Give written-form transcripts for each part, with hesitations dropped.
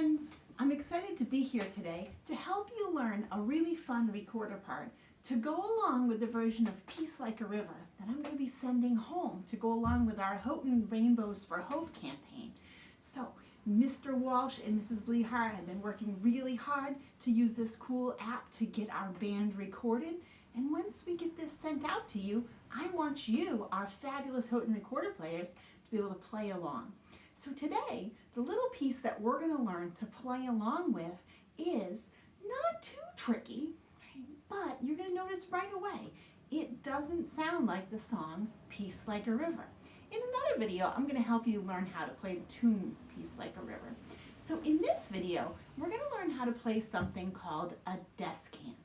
friends, I'm excited to be here today to help you learn a really fun recorder part to go along with the version of Peace Like a River that I'm going to be sending home to go along with our Houghton Rainbows for Hope campaign. So Mr. Walsh and Mrs. Bleehart have been working really hard to use this cool app to get our band recorded, and once we get this sent out to you, I want you, our fabulous Houghton recorder players, to be able to play along. So today, the little piece that we're going to learn to play along with is not too tricky, right? But you're going to notice right away, it doesn't sound like the song Peace Like a River. In another video, I'm going to help you learn how to play the tune Peace Like a River. So in this video, we're going to learn how to play something called a descant.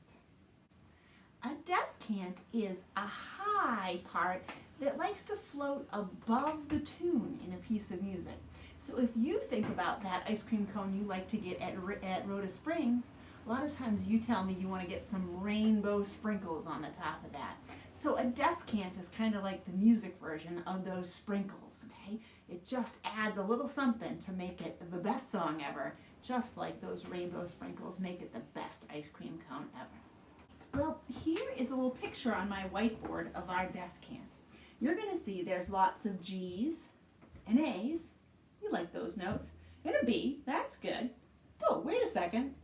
A descant is a high part that likes to float above the tune in a piece of music. So if you think about that ice cream cone you like to get at Rhoda Springs, a lot of times you tell me you want to get some rainbow sprinkles on the top of that. So a descant is kind of like the music version of those sprinkles, okay? It just adds a little something to make it the best song ever, just like those rainbow sprinkles make it the best ice cream cone ever. Well, here is a little picture on my whiteboard of our descant. You're going to see there's lots of G's and A's. You like those notes. And a B. That's good. Oh, wait a second.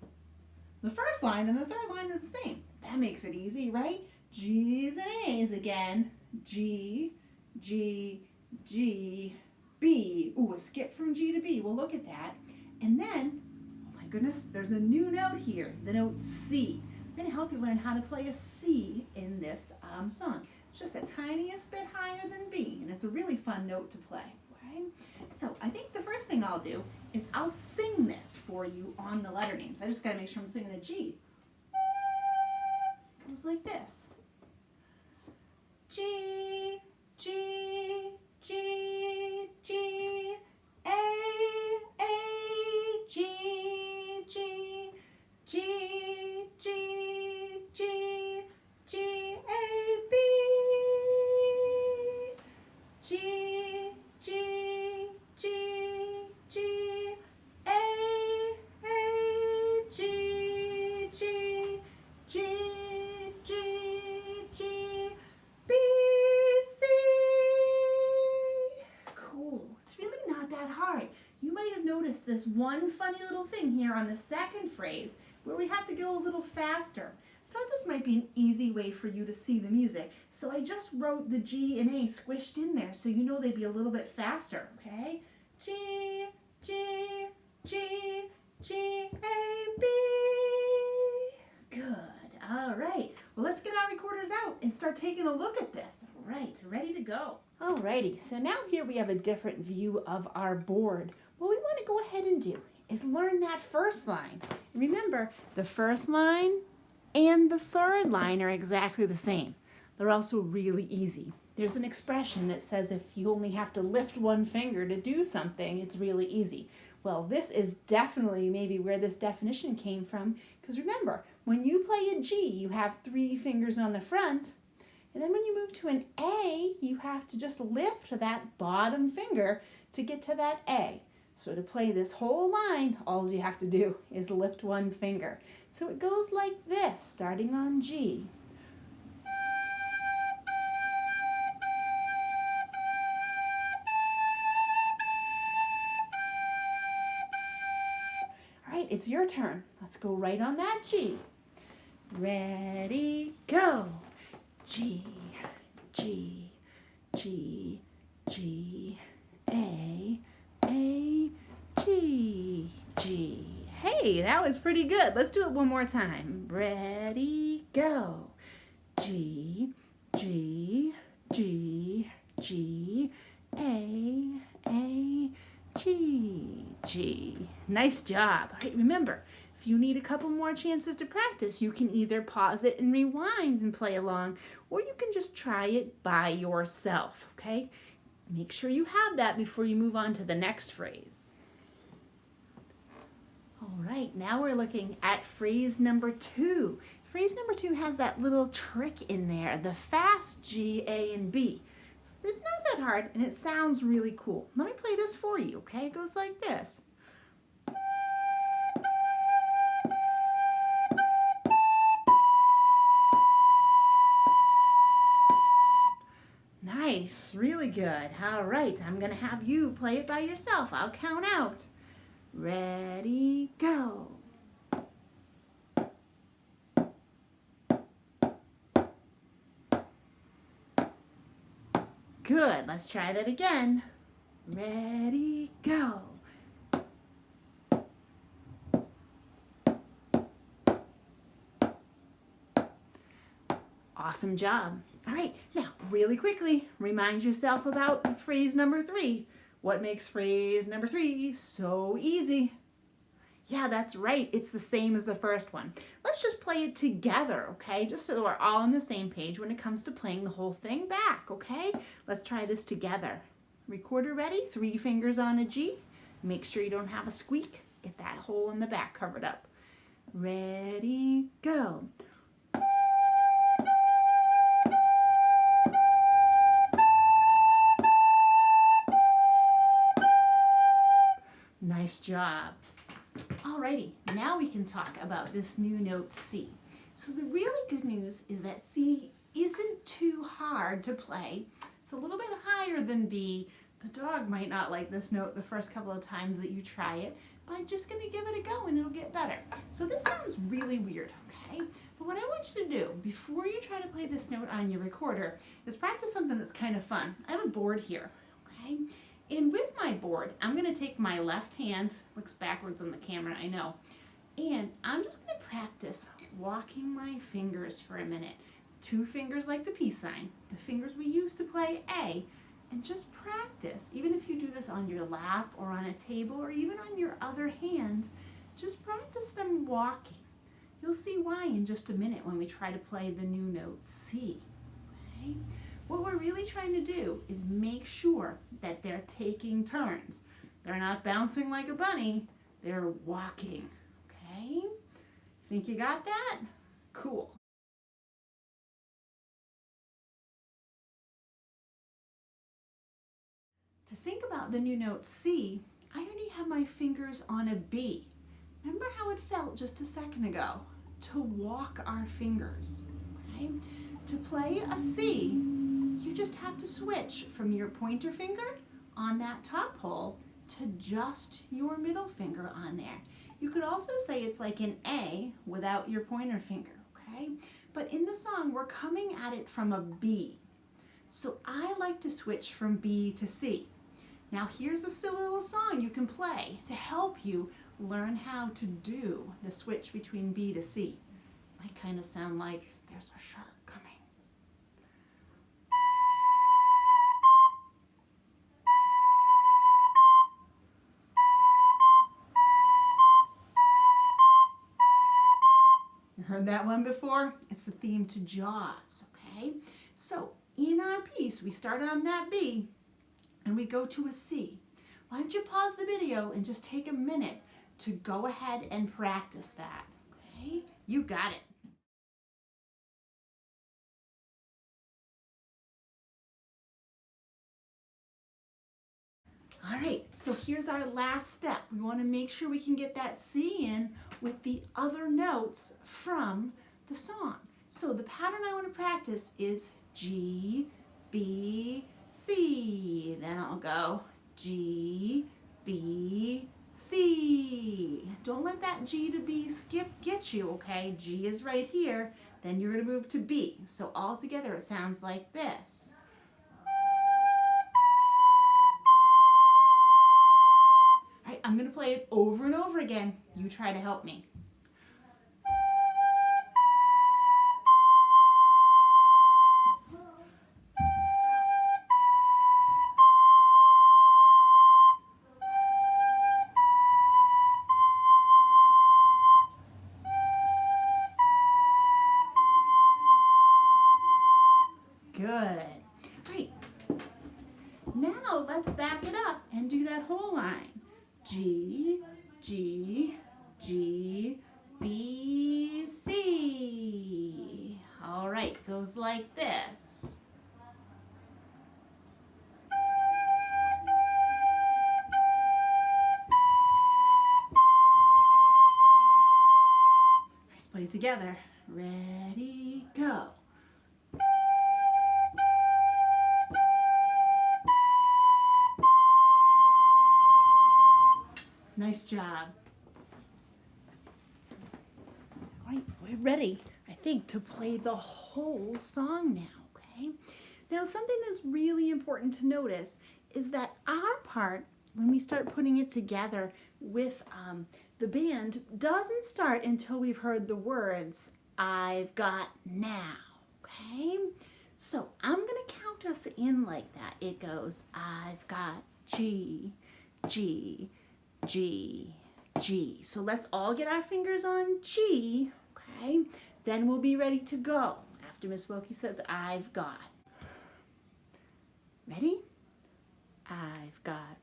The first line and the third line are the same. That makes it easy, right? G's and A's again. G, G, G, B. Ooh, a skip from G to B. Well, look at that. And then, oh my goodness, there's a new note here, the note C. I'm going to help you learn how to play a C in this song. It's just the tiniest bit higher than B, and it's a really fun note to play. Right? So I think the first thing I'll do is I'll sing this for you on the letter names. I just got to make sure I'm singing a G. It goes like this. G, G, G, G, A, G, G, G, G, G, G, A, B, G, G, G, G, A, G, G, G, G, G, B, C. Cool. It's really not that hard. You might have noticed this one funny little thing here on the second phrase where we have to go a little faster. I thought this might be an easy way for you to see the music, so I just wrote the G and A squished in there so you know they'd be a little bit faster, okay? G, G, G, G, A, B. Good. All right. Well, let's get our recorders out and start taking a look at this. All right, ready to go. Alrighty, so now here we have a different view of our board. What we want to go ahead and do is learn that first line. Remember, the first line and the third line are exactly the same. They're also really easy. There's an expression that says if you only have to lift one finger to do something, it's really easy. Well, this is definitely maybe where this definition came from, because remember, when you play a G, you have 3 fingers on the front, and then when you move to an A, you have to just lift that bottom finger to get to that A. So to play this whole line, all you have to do is lift one finger. So it goes like this, starting on G. All right, it's your turn. Let's go right on that G. Ready, go. G, G, G, G, A, G, G. Hey, that was pretty good. Let's do it one more time. Ready, go. G, G, G, G, A, G, G. Nice job. All right, remember, if you need a couple more chances to practice, you can either pause it and rewind and play along, or you can just try it by yourself, okay? Make sure you have that before you move on to the next phrase. All right, now we're looking at phrase number 2. Phrase number 2 has that little trick in there, the fast G, A, and B. So it's not that hard, and it sounds really cool. Let me play this for you, okay? It goes like this. Nice, really good. All right, I'm gonna have you play it by yourself. I'll count out. Ready, go. Good, let's try that again. Ready, go. Awesome job. All right, now really quickly, remind yourself about phrase number 3. What makes phrase number 3 so easy? Yeah, that's right. It's the same as the first one. Let's just play it together, okay? Just so we're all on the same page when it comes to playing the whole thing back, okay? Let's try this together. Recorder ready? 3 fingers on a G. Make sure you don't have a squeak. Get that hole in the back covered up. Ready, go. Nice job. Alrighty, now we can talk about this new note C. So the really good news is that C isn't too hard to play. It's a little bit higher than B. The dog might not like this note the first couple of times that you try it, but I'm just gonna give it a go and it'll get better. So this sounds really weird, okay? But what I want you to do before you try to play this note on your recorder is practice something that's kind of fun. I have a board here, okay? And with my board, I'm going to take my left hand, looks backwards on the camera, I know, and I'm just going to practice walking my fingers for a minute. 2 fingers like the peace sign, the fingers we use to play A, and just practice. Even if you do this on your lap or on a table or even on your other hand, just practice them walking. You'll see why in just a minute when we try to play the new note C. Okay? What we're really trying to do is make sure that they're taking turns. They're not bouncing like a bunny, they're walking, okay? Think you got that? Cool. To think about the new note C, I already have my fingers on a B. Remember how it felt just a second ago? To walk our fingers, okay? To play a C, you just have to switch from your pointer finger on that top hole to just your middle finger on there. You could also say it's like an A without your pointer finger, okay? But in the song, we're coming at it from a B. So I like to switch from B to C. Now here's a silly little song you can play to help you learn how to do the switch between B to C. Might kind of sound like there's a shark coming. Heard that one before? It's the theme to Jaws, okay? So in our piece, we start on that B and we go to a C. Why don't you pause the video and just take a minute to go ahead and practice that, okay? You got it. All right, so here's our last step. We want to make sure we can get that C in with the other notes from the song. So the pattern I want to practice is G, B, C. Then I'll go G, B, C. Don't let that G to B skip get you, okay? G is right here. Then you're going to move to B. So all together it sounds like this. I'm going to play it over and over again. You try to help me. Good. Great. Now let's back it up and do that whole line. G, G, G, B, C. All right, goes like this. Let's play together. Ready, go. Nice job. All right, we're ready, I think, to play the whole song now, okay? Now, something that's really important to notice is that our part, when we start putting it together with the band, doesn't start until we've heard the words, I've got now, okay? So I'm going to count us in like that. It goes, I've got G, G, G, G. So let's all get our fingers on G, okay? Then we'll be ready to go after Miss Wilkie says, I've got. Ready? I've got.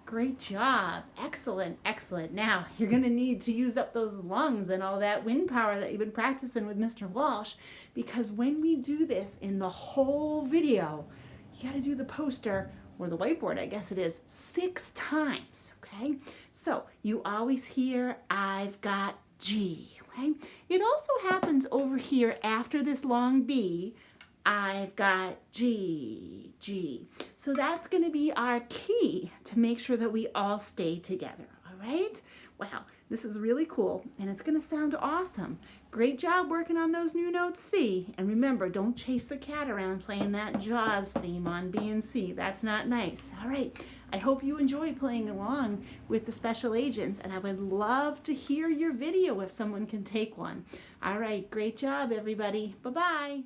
Great job. Excellent, excellent. Now, you're going to need to use up those lungs and all that wind power that you've been practicing with Mr. Walsh, because when we do this in the whole video, you got to do the poster, or the whiteboard, I guess it is, 6 times, okay? So, you always hear, I've got G, okay? It also happens over here after this long B, I've got G, G. So that's going to be our key to make sure that we all stay together, all right? Wow, this is really cool, and it's going to sound awesome. Great job working on those new notes C. And remember, don't chase the cat around playing that Jaws theme on B and C. That's not nice. All right, I hope you enjoy playing along with the special agents, and I would love to hear your video if someone can take one. All right, great job, everybody. Bye-bye.